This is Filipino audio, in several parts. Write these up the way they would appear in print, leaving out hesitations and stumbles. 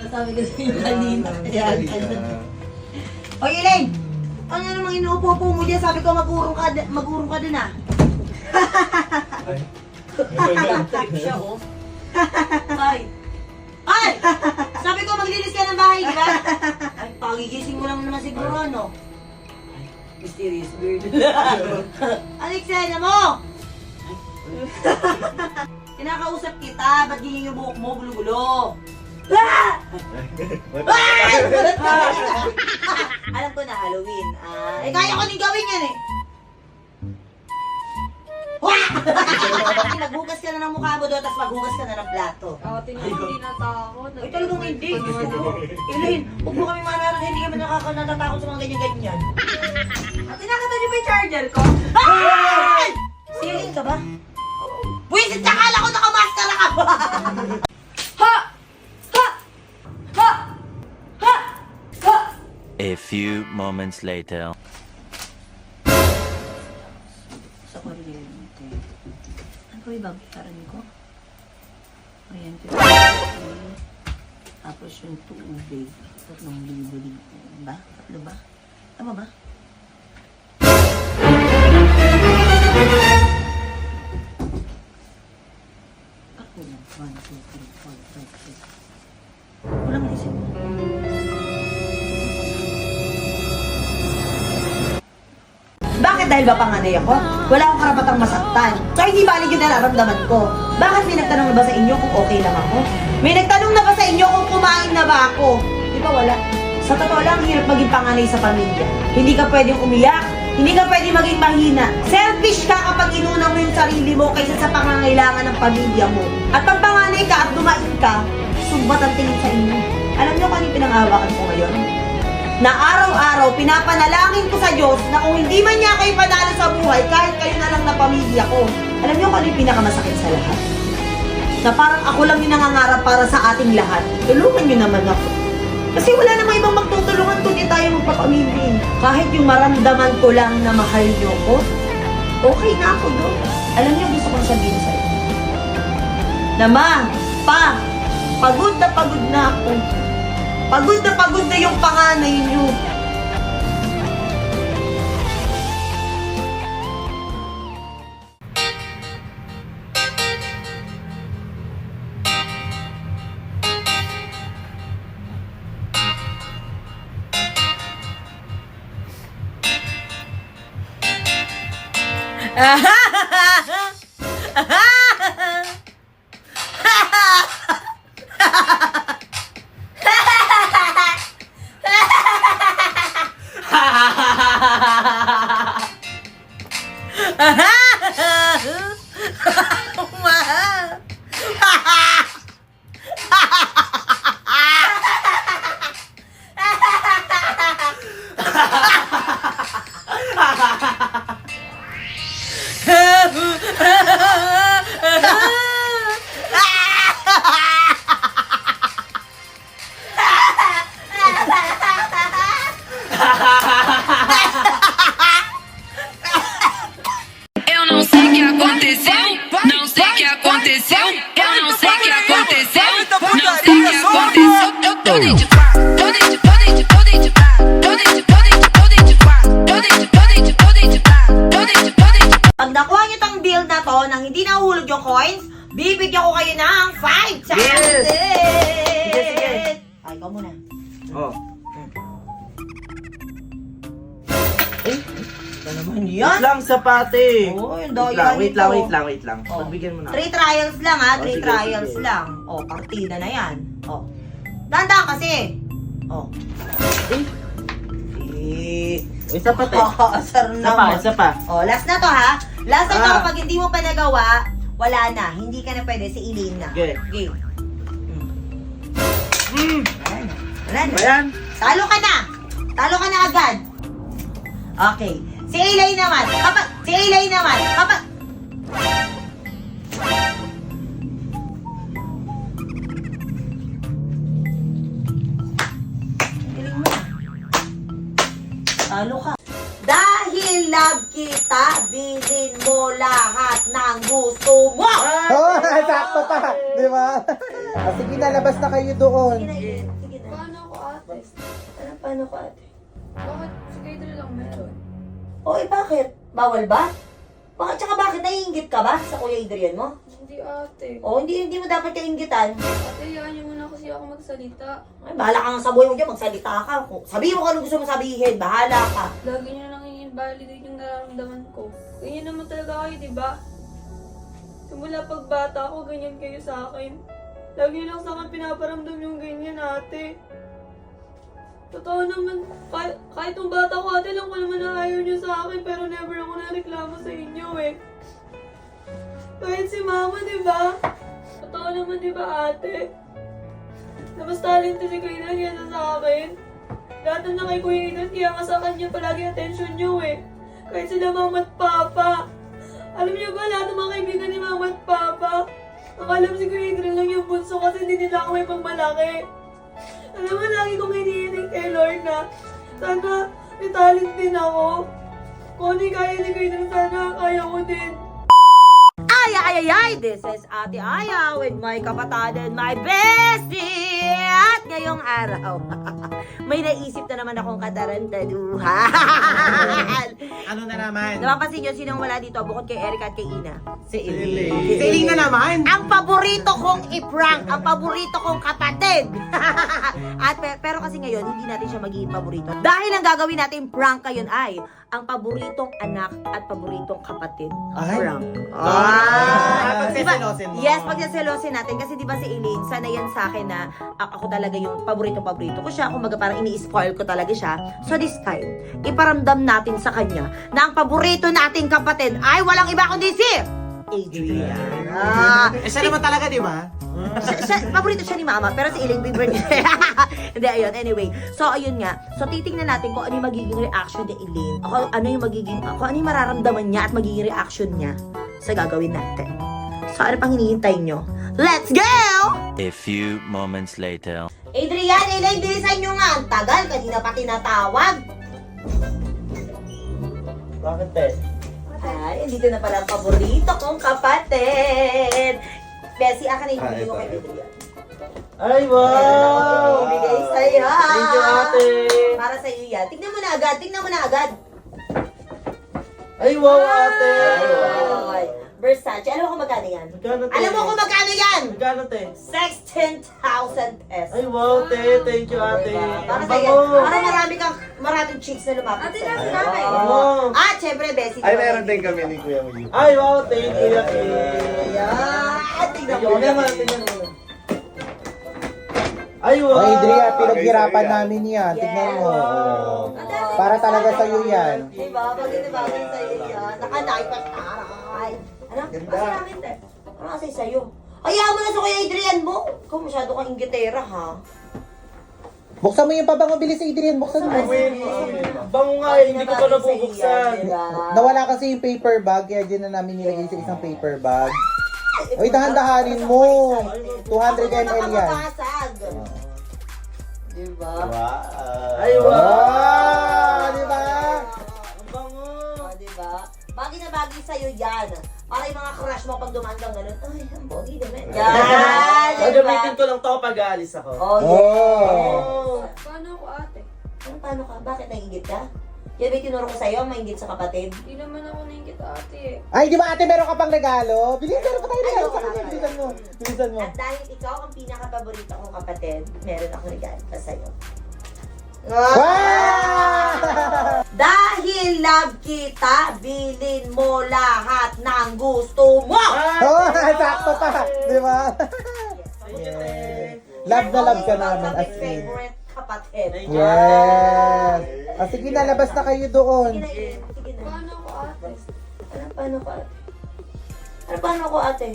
Sabi ko sa inyo kanina. O, Elaine! Ano namang inuupo-upo mo dyan? Sabi ko magurong ka dun ah. Trip siya, oh. Ay! Ay! Sabi ko maglinis ka ng bahay, di ba? Ay, pagigising mo lang naman siguro, ano? Ay, mysterious bird. Alexena mo! Kinakausap kita, ba't ganyan yung buhok mo, gulo-gulo? Ah! Alam ko na Halloween. Kaya ko din gawin yan eh. Maghugas ka na ng mukha mo doon, tapos maghugas ka na ng plato. Ate niya, hindi natakot. Ay, talagang hindi. Elaine, huwag mo kami manarang, hindi kami natatakot sa mga ganyan-ganyan. Ate, nakita niyo ba yung charger ko? Ay! Siling ka ba? Buwisit ka, kala ko nakamaskara ka ba? Ha! Ha! Ha! Ha! Ha! A few moments later. Sa kuryente. Ano ba yung bagitaran ko? Kuryente. Tapos yung tubig. 3,000. Ba? Tatlo ba? Tama ba? Ako lang. 1, 2, 3, 4, 5, 6. Walang isip mo. Bakit dahil ba panganay ako? Wala akong karapatang masaktan. So hindi balig yung nararamdaman ko. Bakit may nagtanong na ba sa inyo kung okay lang ako? May nagtanong na ba sa inyo kung kumain na ba ako? Di ba wala? Sa totoo lang, hirap maging panganay sa pamilya. Hindi ka pwedeng umiyak. Hindi ka pwedeng maging mahina. Selfish ka kapag inuna mo yung sarili mo kaysa sa pangangailangan ng pamilya mo. At pag panganay ka at dumain ka, sumbat ang tingin sa inyo. Alam niyo kung ano yung pinang-awakan ko ngayon? Na araw-araw, pinapanalangin ko sa Diyos na kung hindi man niya kayo panalo sa buhay, kahit kayo na lang na pamilya ko. Alam niyo kung ano yung pinakamasakit sa lahat? Na parang ako lang yung nangangarap para sa ating lahat. Tulungan niyo naman ako. Kasi wala namang ibang magtutulungan kundi tayo magpapamilya. Kahit yung maramdaman ko lang na mahal niyo ko, okay na ako doon. Alam niyo, gusto kong sabihin sa inyo. Na ma, pa, pagod na ako. Pagod na yung panganay niyo. Eu não sei o que aconteceu, não sei o que aconteceu, eu não sei o que aconteceu, não sei o que aconteceu. Eu tô dentro de quatro, tô dentro de quatro, tô dentro de quatro, tô dentro de quatro, tô dentro de quatro, tô dentro de quatro, tô dentro de quatro. Pag nakuha niyo tong bill na to, nang hindi nahulog yung coins, bibigyan ko kayo ng 5 chances! Sige. Ay, ikaw muna. Oh. Ito naman Wait yan. lang, sapate. Oo, yung Wait daya lang, wait nito. lang, wait lang, wait lang. Oh. Pagbigyan mo na. 3 trials lang ha, 3 sige, trials sige. lang. Oh, partida na yan. Oh. Dahan-dahan kasi. Oh. Isa pa, te. Asar Isa pa, naman. isa pa. Oh, last na to ha. Last na to, Ah. kapag hindi mo pa nagawa, wala na. Hindi ka na pwede, si Elaine na. Okay. Okay. Wala na. Wala na. Ayan. Talo ka na. Talo ka na agad. Okay. Si Elaine naman. Si Elaine naman. Galing mo. Talo ka. Dahil love kita, bilhin mo lahat ng gusto mo. Oh, sakto pa, di ba? Sige na, labas na kayo doon. Sige na, Eden. Sige na. Paano ako ate? Paano ka, ate? Bakit si Gaydra lang meron? Oy, bakit? Bawal ba? Tsaka bakit naiinggit ka ba sa Kuya Adrian mo? Hindi ate. Hindi mo dapat kainggitan. Ate, hayaan niyo muna kasi ako magsalita. Ay, bahala ka nga sa buhay mo dyan, magsalita ka. Sabihin mo kung ano gusto mo sabihin, bahala ka. Lagi niyo nang i-invalidate yung nararamdaman ko. Ganyan naman talaga kayo, di ba? Simula pagbata ako, ganyan kayo sa akin. Lagi niyo lang sa akin pinaparamdam yung ganyan, ate. Totoo naman, kahit nung bata ko, ate, lang ko naman na ayaw niyo sa akin, pero never ako nareklamo sa inyo eh. Kahit si mama, di ba? Totoo naman, di ba, ate? Na mas talented si Kuya kaysa sa akin. Lahat na kay Kuya Inan, kaya nga sa kanya palagi attention niyo eh. Kahit sila mama at papa. Alam niyo ba, lahat ng mga kaibigan ni mama at papa, ang alam si Kuya Inan lang yung bunso kasi hindi nila ako may pagmalaki. Alam mo, lagi kong hinihiling kay Lord na sana may talent din ako. Kung ano yung kaya ni Kuya Inan, sana kaya ko din. Ay! This is Ate Aya with my kapatid and my bestie! At ngayong araw, may naisip na naman akong katarantaduhan. Ano na naman? Napapansin nyo, sinong wala dito bukod kay Erica at kay Ina? Si Siling na naman. Ang paborito kong i-prank, ang paborito kong kapatid. Pero kasi ngayon, hindi natin siya magiging paborito. Dahil ang gagawin natin prank ngayon ay ang paboritong anak at paboritong kapatid. Ay. Prank. Pagseselosin mo. Yes, pagseselosin natin. Kasi di ba si Elaine, sana yan sa akin na ako talaga yung paborito ko siya. Kumaga parang ini-spoil ko talaga siya. So this time, iparamdam natin sa kanya na ang paborito nating kapatid ay walang iba kundi si Adrian. Siya naman talaga, di ba? Paborito siya ni Mama, pero si Elaine favorite niya. Hindi, ayun. Anyway, so ayun nga. So titingnan natin kung ano yung magiging reaction ni Elaine. Ano yung mararamdaman niya at magiging reaction niya sa gagawin natin. So ano pang hinihintay nyo? Let's go! A few moments later. Adrian, Elaine, bilisan nyo nga. Ang tagal, kanina pa tinatawag. Bakit, te? Ay, dito na pala ang paborito kong kapatid. Bessie, akin na yung video ko kay Adrian. Ay, Wow! wow! Ibigay sa'yo. Thank you, ate. Para sa iyo yan. Tignan mo na agad. Ay, wow, ate! Ay, Versace. Alam mo kung magkano yan? Magkano, te? Alam mo kung magkano yan? Magkano, te? 16,000 pesos. Ay, wow, te. Thank you, ate. Para Ang sa iyo. bango. Para maraming chicks na lumapit Ate, sa'yo. nasa namin. Wow. At syempre, Bessie. Ay, meron din kami ni Kuya Will. Ay, wow, thank you, Kuya K. Ayan. Tignan mo. Tignan mo, tignan mo. Ay, wow! Oh, Adrian, pinaghirapan Yes. namin yan. Tignan mo. Wow. Para talaga sa'yo yan. Diba? Bagay na bagay sa'yo yan. Nakanay pa taray. Ano? Ganda. Kasi namin, te. Ano kasi sa'yo? Hayaan mo na sa Kuya Adrian mo. Ikaw masyado kang inggitera, ha? Buksan mo yung pabango, bilis Adrian. Buksan mo. Bango nga, eh, hindi ko pa nabubuksan. Diba? Nawala kasi yung paper bag, kaya dyan na namin nilagay sa isang paper bag. Uy, dahan-dahanin mo. 200 ml yan. Diba? Wow. Ay, wow! Wow! Di ba? Ang bango! Oh, diba? Bagay na bagay sa'yo yan. Para yung mga crush mo pag dumaan kang ganun, ay, ang pogi naman. Yan! Gagamitin ko lang to pag aalis ako. Oh, yeah. Oh. Paano ako ate? Paano ka? Bakit nainggit ka? Yan ba yung tinuro ko sa'yo, mainggit sa kapatid? Hindi naman ako naingit ate. Ay, di ba ate, meron ka pang regalo? Bilisan mo pa tayo regalo sa kanya. Bilisan mo. Bilisan mo. At dahil ikaw ang pinaka-paborito kong kapatid, meron akong regalo pa sa'yo. Wow! Dahil love kita, bilin mo lahat ng gusto mo! Oh, sakto pa. Di ba? Thank you, te. Love na love ka Ikaw naman, ang as in. favorite kapatid. Thank you, Yes. Sige na, labas na kayo doon. Sige na, Eden. Sige na. Paano ako ate? Paano ko ate? Paano ko ate?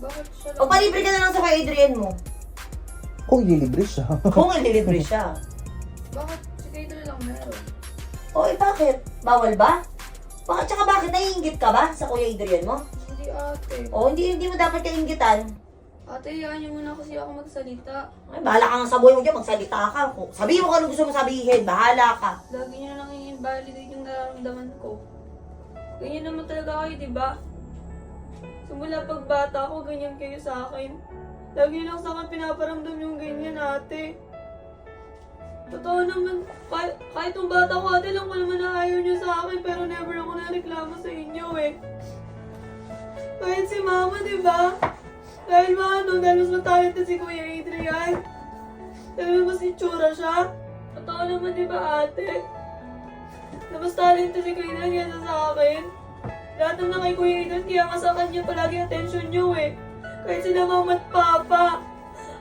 Bakit siya lang? Pagpalibre ka na lang sa kay Adrian mo. Kung ililibre siya. Kung ililibre siya. Bakit si Gaydra lang meron? Bakit? Bawal ba? Tsaka bakit naiinggit ka ba sa Kuya Adrian mo? Hindi ate. Hindi mo dapat kainggitan. Ate, hayaan niyo muna kasi ako magsalita. Ay, bahala ka nga sa buhay mo dyan, magsalita ka. Sabihin mo kung ano gusto mo sabihin, bahala ka. Lagi niyo nang i-invalidate yung nararamdaman ko. Ganyan naman talaga kayo, di ba? Simula pagbata ako, ganyan kayo sa akin. Lagi lang sa akin pinaparamdam yung ganyan, ate. Totoo naman, kahit yung bata ko, ate, lang ko naman na ayaw niyo sa akin, pero never ako nareklamo sa inyo eh. Kahit si mama, di ba? Dahil dahil mas matalent na si Kuya Adrian. Dahil mas itsura siya. Totoo naman, di ba, ate? Na mas talent na si Kuya Adrian kaysa sa akin. Lahat ng kay Kuya Adrian, kaya nga sa kanya palagi attention niyo eh. Kahit sila mama at papa.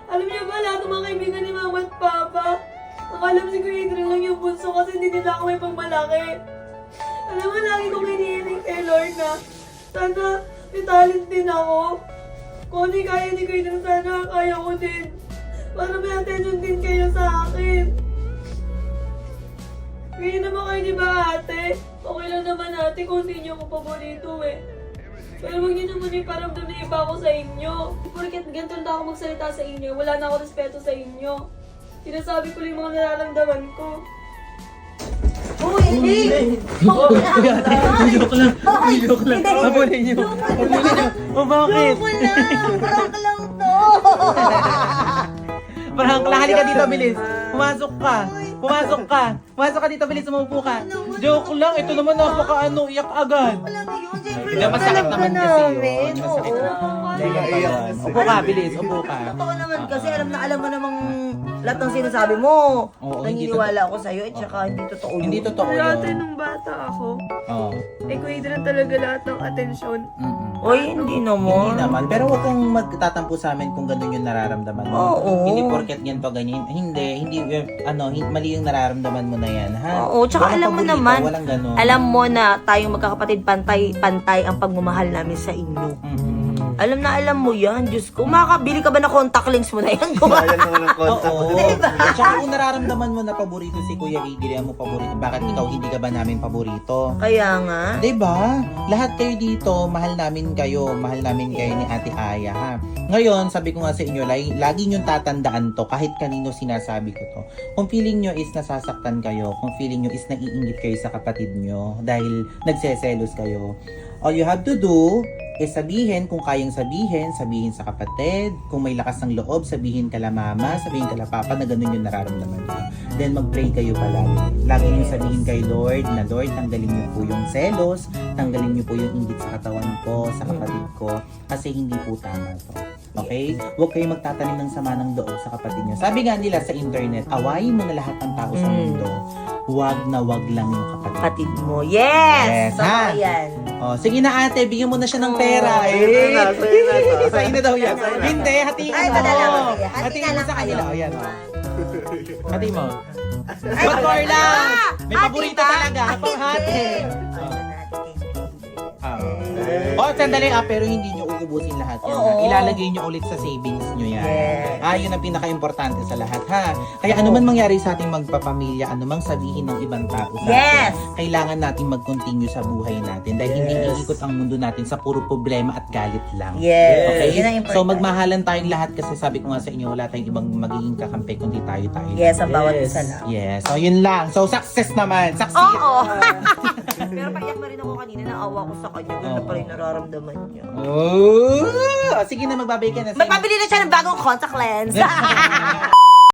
Alam niyo ba, lahat ng mga kaibigan ni mama at papa, ang alam si Kuya Adrian lang yung bunso kasi hindi nila ako may pagmalaki. Alam mo, lagi kong hinihiling kay Lord na sana may talent din ako. Kung ano yung kaya ni Kuya Adrian, sana kaya ko din. Para may attention din kayo sa akin. Kaya naman kayo, di ba, ate? Okay lang naman, ate, kung hindi niyo ako paborito eh. Pero huwag niyo naman iparamdam na iba ako sa inyo. Porket ganito na ako magsalita sa inyo, wala na ako respeto sa inyo. Sinasabi ko lang yung mga nararamdaman ko. Uy, hindi! Joke lang. Joke lang. Habulin niyo. Habulin niyo. O bakit? Joke lang! Prank lang to! Parang halika dito, bilis. Pumasok ka. Pumasok ka. Pumasok ka dito, bilis. Umupo ka. Joke lang. Ito naman iyak agad. Wala na yun, siyempre. Hindi, masakit naman kasi yun. Masakit Oo. naman. Upo ka, bilis. Upo ka. Totoo naman kasi alam mo namang lahat ng sinasabi mo. Oo, hindi Naniniwala ako sa'yo at saka hindi totoo yun. Hindi totoo Pero ate, yun. nung bata ako, Oo. eh Kuya Adrian talaga lahat ng atensyon. Mm-mm. Oy, hindi Hindi naman. naman. Pero huwag kang magtatampo sa amin kung ganun yung nararamdaman mo. Oo. Hindi porket ganito, ganyan. Hindi, mali yung nararamdaman mo na yan, ha? Oo, tsaka Walang alam mo paborito, naman, walang ganun. alam mo na tayong magkakapatid pantay ang pagmamahal namin sa inyo. Mhm. Alam mo yan, Diyos ko. Makakabili ka ba ng contact lens mo na yan? Sayang naman ang contact. Oo. Tsaka kung nararamdaman mo na paborito si Kuya Adrian mo paborito, bakit ikaw hindi ka ba namin paborito? Kaya nga. Diba? Lahat kayo dito, mahal namin kayo ni Ate Aya, ha? Ngayon, sabi ko nga sa inyo, lagi nyo tatandaan to, kahit kanino sinasabi ko to. Kung feeling nyo is nasasaktan kayo, kung feeling nyo is naiingit kayo sa kapatid nyo, dahil nagseselos kayo, all you have to do is sabihin kung kayang sabihin sa kapatid. Kung may lakas ng loob, sabihin kala mama, sabihin kala papa na ganun yung nararamdaman nyo. Then mag-pray kayo palagi. Lagi nyo sabihin kay Lord na Lord, tanggalin nyo po yung selos, tanggalin nyo po yung inggit sa katawan ko, sa kapatid ko, kasi hindi po tama to. Okay? Huwag kayo magtatanim ng sama ng loob sa kapatid nyo. Sabi nga nila sa internet, awayin mo na lahat ng tao sa mundo. Huwag na huwag lang yung kapatid. Kapatid mo. Yes! Yes, ha? Tama yan. Oh, sige na ate, bigyan mo na siya ng pera. Sa'yo na, sa'yo na to. Sa'yo na daw yan. Hindi, hatiin Ay, mo. madala mo. Hatiin mo sa kanila. O, yan. Ay, Hatiin mo. Ay, But more lang. May Ate paborito ba? talaga. Panghati. Ay, Oh, sandali pero hindi nyo uubusin lahat yan. Oo. Ha? Ilalagay nyo ulit sa savings nyo yan. Yes. Yun ang pinaka-importante sa lahat, ha? Kaya ano man mangyari sa ating magpapamilya, ano mang sabihin ng ibang tao sa Yes. atin, kailangan natin mag-continue sa buhay natin dahil hindi iikot ang mundo natin sa puro problema at galit lang. Yes. Okay? Yun ang important. So magmahalan tayong lahat kasi sabi ko nga sa inyo, wala tayong ibang magiging kakampi kundi tayo. Yes, ang bawat isa lang. Yes. So yun lang. So success naman. Succeed. Oo. Pero paiyak na rin ako kanina, naawa ko sa kanya. Ganda pa rin nararamdaman niya. Oh! Sige na, magbabay ka na. Magpabili na siya ng bagong contact lens.